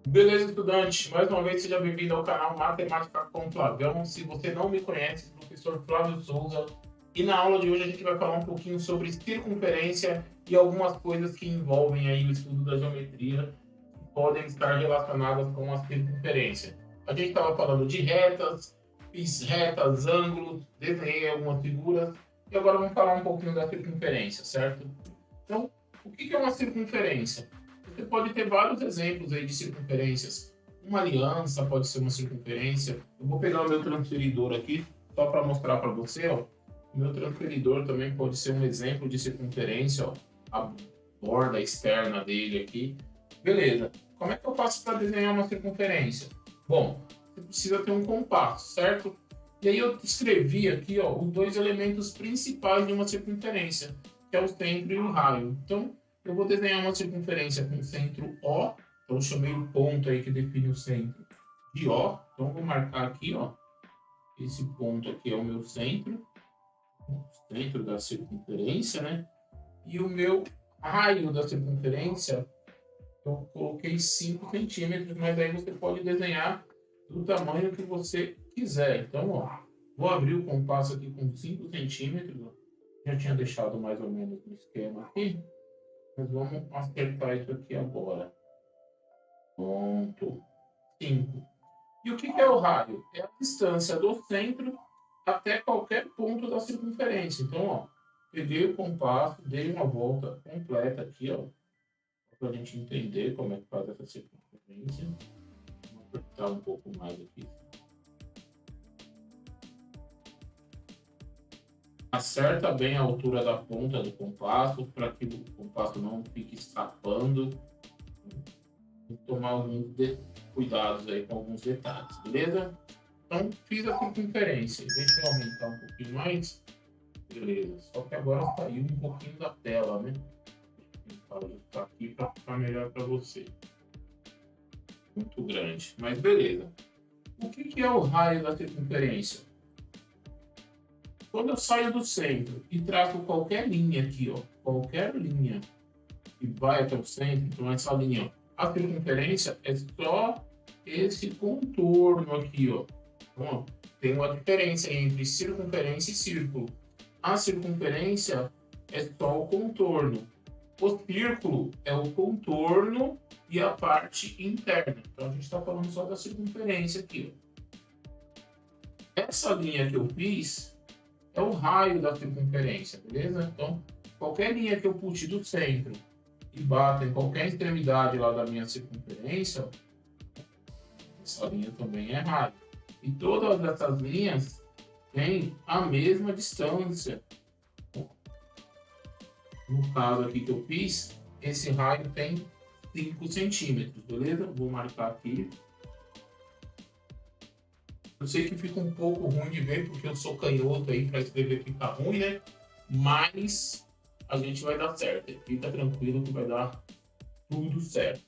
Beleza, estudante? Mais uma vez, seja bem-vindo ao canal Matemática com Flavião. Se você não me conhece, professor Flávio Souza. E na aula de hoje a gente vai falar um pouquinho sobre circunferência e algumas coisas que envolvem aí o estudo da geometria que podem estar relacionadas com a circunferência. A gente estava falando de retas, fiz retas, ângulos, desenhei algumas figuras e agora vamos falar um pouquinho da circunferência, certo? Então, o que é uma circunferência? Você pode ter vários exemplos aí de circunferências. Uma aliança pode ser uma circunferência. Eu vou pegar o meu transferidor aqui, só para mostrar para você. Ó. O meu transferidor também pode ser um exemplo de circunferência. Ó. A borda externa dele aqui. Beleza. Como é que eu faço para desenhar uma circunferência? Bom, você precisa ter um compasso, certo? E aí eu escrevi aqui ó, os dois elementos principais de uma circunferência, que é o centro e o raio. Então, eu vou desenhar uma circunferência com centro O. Então, eu chamei o ponto aí que define o centro de O. Então, vou marcar aqui, ó. Esse ponto aqui é o meu centro. O centro da circunferência, né? E o meu raio da circunferência, eu coloquei 5 centímetros, mas aí você pode desenhar do tamanho que você quiser. Então, ó, vou abrir o compasso aqui com 5 centímetros. Ó. Já tinha deixado mais ou menos no esquema aqui. Mas vamos acertar isso aqui agora. Ponto 5. E o que é o raio? É a distância do centro até qualquer ponto da circunferência. Então, ó, peguei o compasso, dei uma volta completa aqui, ó, para a gente entender como é que faz essa circunferência. Vou apertar um pouco mais aqui. Acerta bem a altura da ponta do compasso para que o compasso não fique escapando. Tem que tomar alguns cuidados aí com alguns detalhes, beleza? Então, fiz a circunferência. Deixa eu aumentar um pouquinho mais. Beleza. Só que agora saiu um pouquinho da tela, né? Vou ajustar aqui para ficar melhor para você. Muito grande. Mas beleza. O que é o raio da circunferência? Quando eu saio do centro e traço qualquer linha aqui, ó, qualquer linha que vai até o centro, então essa linha, ó, a circunferência é só esse contorno aqui, ó. Então, ó, tem uma diferença entre circunferência e círculo. A circunferência é só o contorno. O círculo é o contorno e a parte interna. Então, a gente está falando só da circunferência aqui. Ó. Essa linha que eu fiz é o raio da circunferência, beleza? Então, qualquer linha que eu puxe do centro e bata em qualquer extremidade lá da minha circunferência, essa linha também é raio. E todas essas linhas têm a mesma distância. No caso aqui que eu fiz, esse raio tem 5 centímetros, beleza? Vou marcar aqui. Eu sei que fica um pouco ruim de ver, porque eu sou canhoto aí, para escrever fica ruim, né? Mas a gente vai dar certo. Fica tranquilo que vai dar tudo certo.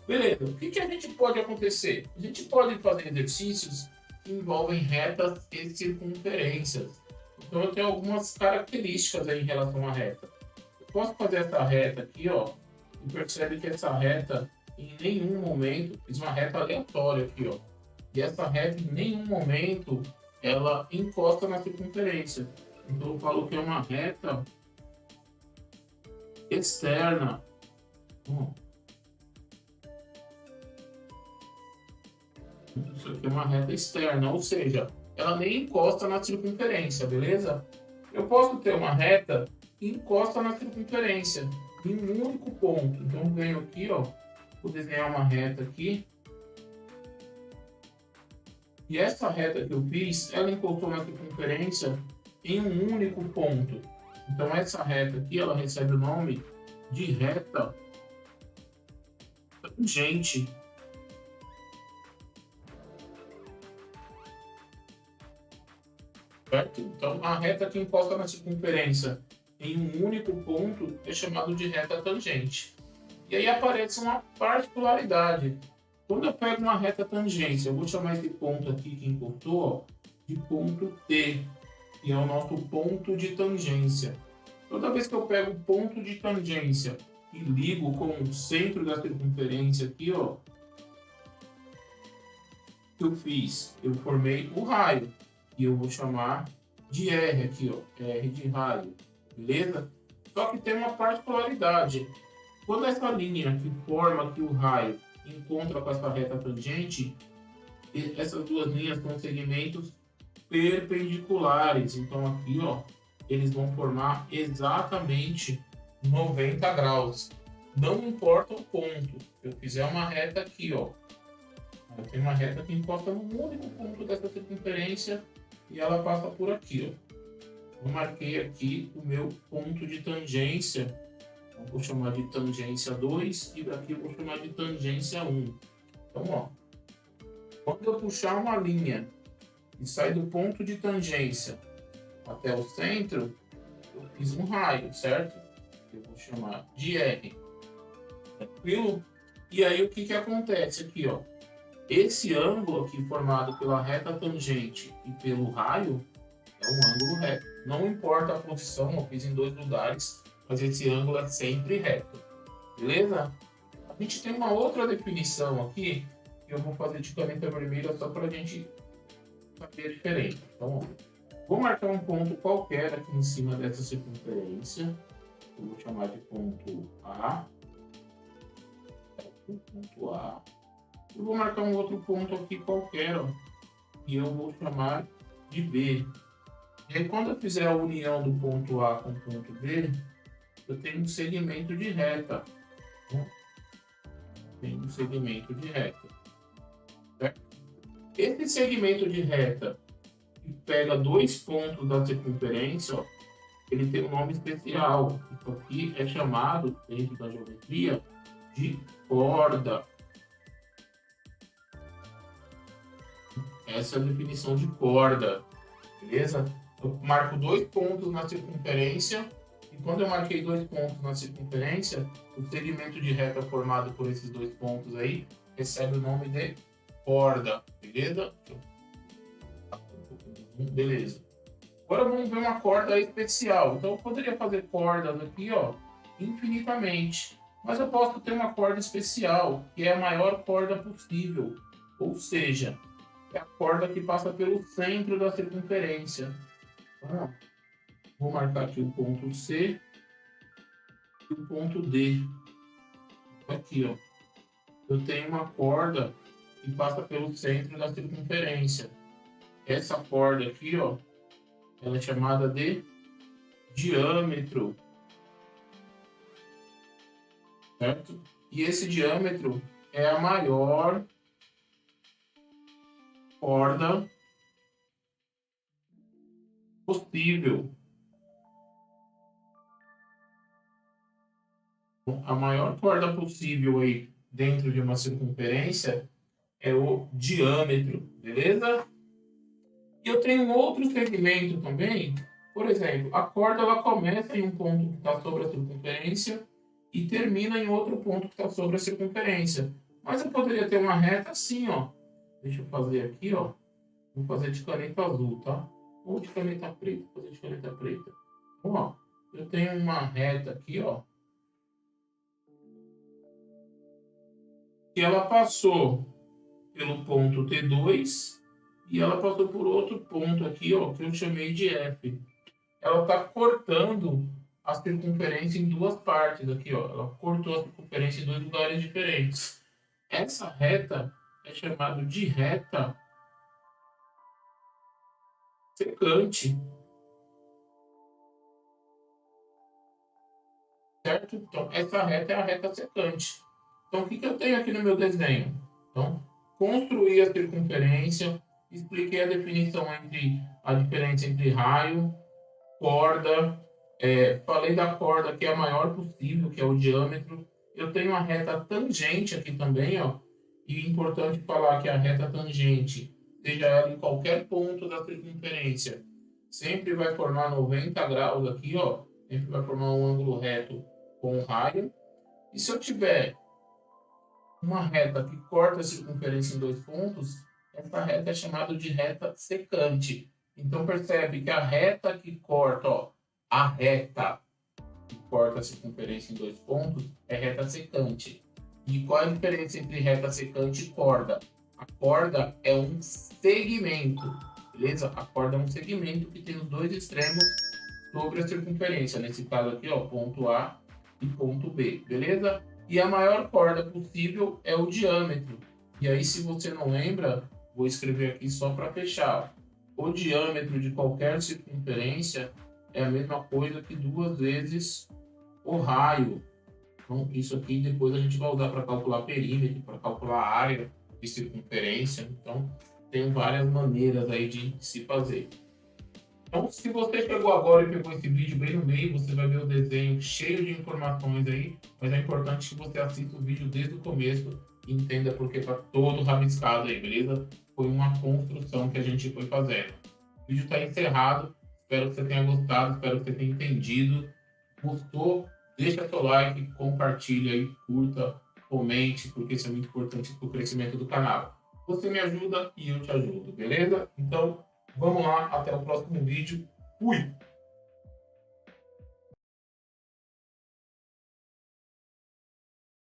Beleza, o que a gente pode acontecer? A gente pode fazer exercícios que envolvem retas e circunferências. Então eu tenho algumas características aí em relação à reta. Eu posso fazer essa reta aqui, ó, e percebe que essa reta, em nenhum momento, fiz uma reta aleatória aqui, ó. E essa reta, em nenhum momento, ela encosta na circunferência. Então eu falo que é uma reta externa. Isso aqui é uma reta externa, ou seja, ela nem encosta na circunferência, beleza? Eu posso ter uma reta que encosta na circunferência em um único ponto. Então, eu venho aqui, ó, vou desenhar uma reta aqui. E essa reta que eu fiz, ela encostou na circunferência em um único ponto. Então, essa reta aqui, ela recebe o nome de reta tangente. Certo? Então, a reta que encosta na circunferência em um único ponto é chamado de reta tangente. E aí aparece uma particularidade. Quando eu pego uma reta tangência, eu vou chamar esse ponto aqui que encostou ó, de ponto T, que é o nosso ponto de tangência. Toda vez que eu pego o ponto de tangência e ligo com o centro da circunferência aqui, ó, que eu fiz? Eu formei o raio, e eu vou chamar de R aqui, ó, R de raio, beleza? Só que tem uma particularidade. Quando essa linha que forma aqui o raio encontra com essa reta tangente, essas duas linhas são segmentos perpendiculares. Então aqui, ó, eles vão formar exatamente 90 graus. Não importa o ponto. Se eu fizer uma reta aqui, ó, eu tenho uma reta que encosta no único ponto dessa circunferência e ela passa por aqui, ó. Eu marquei aqui o meu ponto de tangência. Eu vou chamar de tangência 2 e daqui eu vou chamar de tangência 1. Então, ó, quando eu puxar uma linha e sair do ponto de tangência até o centro, eu fiz um raio, certo? Eu vou chamar de R. Tranquilo? E aí o que acontece aqui, ó? Esse ângulo aqui formado pela reta tangente e pelo raio é um ângulo reto. Não importa a posição, eu fiz em dois lugares, mas esse ângulo é sempre reto. Beleza? A gente tem uma outra definição aqui, que eu vou fazer de caneta vermelha só para a gente saber a diferença. Então, vou marcar um ponto qualquer aqui em cima dessa circunferência. Eu vou chamar de ponto A. Ponto A. Eu vou marcar um outro ponto aqui qualquer, ó, e eu vou chamar de B. E aí, quando eu fizer a união do ponto A com o ponto B, eu tenho um segmento de reta. Tenho um segmento de reta. Certo? Esse segmento de reta que pega dois pontos da circunferência, ó, ele tem um nome especial. Isso aqui é chamado, dentro da geometria, de corda. Essa é a definição de corda, beleza? Eu marco dois pontos na circunferência, e quando eu marquei dois pontos na circunferência, o segmento de reta formado por esses dois pontos aí recebe o nome de corda, beleza? Beleza. Agora vamos ver uma corda especial. Então eu poderia fazer cordas aqui, ó, infinitamente. Mas eu posso ter uma corda especial, que é a maior corda possível. Ou seja, é a corda que passa pelo centro da circunferência. Então, vou marcar aqui o ponto C e o ponto D. Aqui, ó. Eu tenho uma corda que passa pelo centro da circunferência. Essa corda aqui, ó, ela é chamada de diâmetro. Certo? E esse diâmetro é a maior corda possível. A maior corda possível aí dentro de uma circunferência é o diâmetro, beleza? E eu tenho um outro segmento também. Por exemplo, a corda ela começa em um ponto que está sobre a circunferência e termina em outro ponto que está sobre a circunferência. Mas eu poderia ter uma reta assim, ó. Deixa eu fazer aqui, ó. Vou fazer de caneta azul, tá? Ou de caneta preta. Vou fazer de caneta preta. Então, ó, eu tenho uma reta aqui, ó. Que ela passou pelo ponto T2 e ela passou por outro ponto aqui, ó, que eu chamei de F. Ela está cortando a circunferência em duas partes aqui, ó. Ela cortou a circunferência em dois lugares diferentes. Essa reta é chamada de reta secante. Certo? Então, essa reta é a reta secante. Então, o que eu tenho aqui no meu desenho? Então, construí a circunferência, expliquei a definição entre a diferença entre raio, corda, falei da corda que é a maior possível, que é o diâmetro. Eu tenho a reta tangente aqui também, ó. E é importante falar que a reta tangente, seja ela em qualquer ponto da circunferência, sempre vai formar 90 graus aqui, ó. Sempre vai formar um ângulo reto com o raio. E se eu tiver uma reta que corta a circunferência em dois pontos, essa reta é chamada de reta secante. Então percebe que a reta que corta, ó, a reta que corta a circunferência em dois pontos é reta secante. E qual a diferença entre reta secante e corda? A corda é um segmento, beleza? A corda é um segmento que tem os dois extremos sobre a circunferência. Nesse caso aqui, ó, ponto A e ponto B, beleza? E a maior corda possível é o diâmetro. E aí, se você não lembra, vou escrever aqui só para fechar. Ó. O diâmetro de qualquer circunferência é a mesma coisa que 2 vezes o raio. Então, isso aqui depois a gente vai usar para calcular perímetro, para calcular área de circunferência. Então, tem várias maneiras aí de se fazer. Então, se você chegou agora e pegou esse vídeo bem no meio, você vai ver o desenho cheio de informações aí, mas é importante que você assista o vídeo desde o começo e entenda porque está todo rabiscado aí, beleza? Foi uma construção que a gente foi fazendo. O vídeo está encerrado, espero que você tenha gostado, espero que você tenha entendido. Gostou? Deixa seu like, compartilha aí, curta, comente, porque isso é muito importante para o crescimento do canal. Você me ajuda e eu te ajudo, beleza? Então, vamos lá, até o próximo vídeo. Fui!